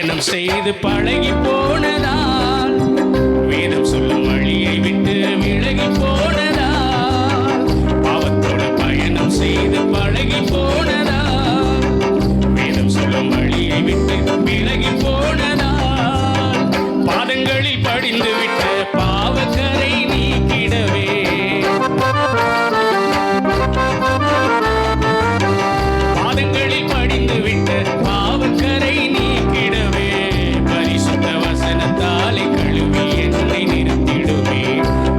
பயணம் செய்து பழகி போனதால், வேதம் சொல்லும் வழியை விட்டு விலகி போனதால், பாவத்தோட பயணம் செய்து பழகி போனதால், வேதம் சொல்லும் வழியை விட்டு விலகி போனதால், பாதங்களில் படிந்து விட்ட பாவக்கரை நீக்கிடவே, பாதங்களில் படிந்து விட்ட பாவக்கரை நீக்கிடவே, பரிசுத்த வசனத்தாலே கழுவி என்னை நிறுத்திடுமே,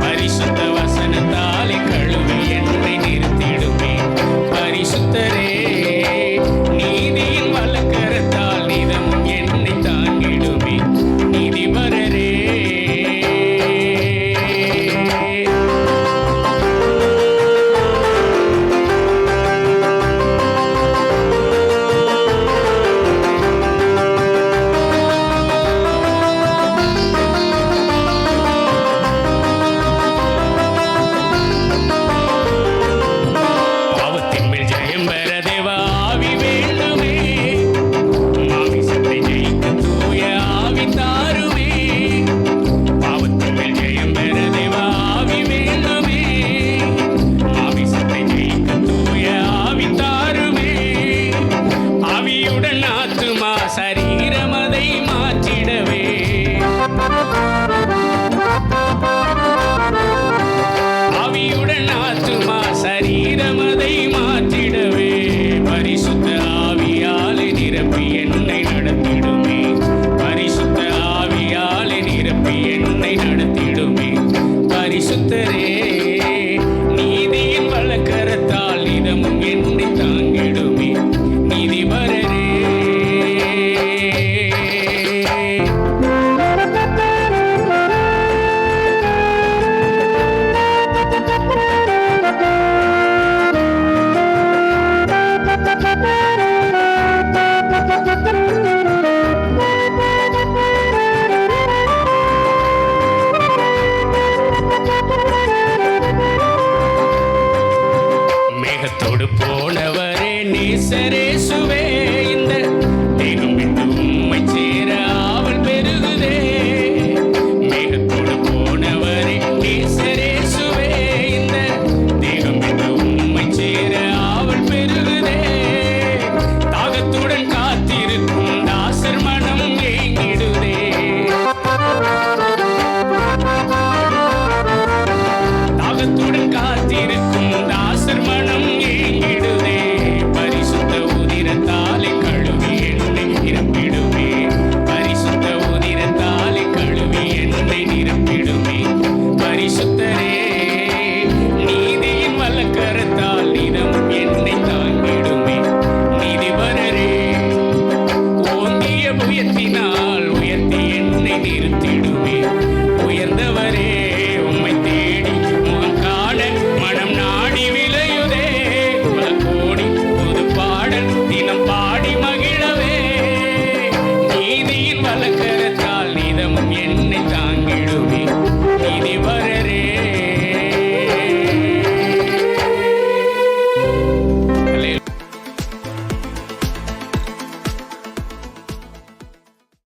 பரிசுத்த வசனத்தாலே கழுவி என்னை நிறுத்திடுமே. பரிசுத்தரே, நீதியின் வலக்கரத்தால் நிதமும் என்னை தாங்கிடுமே. நீதிபரரே, பாவத்தின் மேல் ஜெயம் பெற தேவ ஆவி வேண்டுமே, மாமிசத்தை ஜெயிக்க தூய ஆவி தாருமே. பாவத்தின் மேல் ஜெயம் பெற தேவ ஆவி வேண்டுமே, மாமிசத்தை ஜெயிக்க தூய ஆவி தாருமே. ஆவியுடன் ஆத்துமா சரீரம் அதை மாற்றிடவே, ஆவியுடன் ஆத்துமா சரீரம் அதை மாற்றிடவே, பரிசுத்த ஆவியாலே நிரப்பி என்னை நடத்திடுமே, பரிசுத்த ஆவியாலே நிரப்பி என்னை நடத்திடுமே. பரிசுத்தரே, நீதியின் வலக்கரத்தால் நிதமும் என்னை தாங்கிடுமே. நீதிபரரே, மேகத்தோடு போனவரே நேசரேசுவே, இந்த தேகம் விட்டு உம்மை சேர ஆவல் பெருகுதே. மேகத்தோடு போனவரே நேசரேசுவே, இந்த தேகம் விட்டு உம்மை சேர ஆவல் பெருகுதே. தாகத்துடன் காத்திருக்கும் தாசர் மனம் ஏங்கிடுதே, தாகத்துடன் காத்திருக்கும் தாசர் மனம் ஏங்கிடுதே. பரிசுத்த உதிரத்தாலே கழுவி என்னை நிரப்பிடுமே, பரிசுத்த உதிரத்தாலே கழுவி என்னை நிரப்பிடுமே. பரிசுத்தரே, நீதியின் வலக்கரத்தால் நிதமும் என்னை தாங்கிடுமே. நீதிபரரே, ஓங்கிய புயத்தினால் உயர்த்தி என்னை நிறுத்திடுமே. உயர்ந்தவரே, உம்மை தேடி முகம் காண மனம் நாடி விளையுதே. பல கோடி புது பாடல் தினம்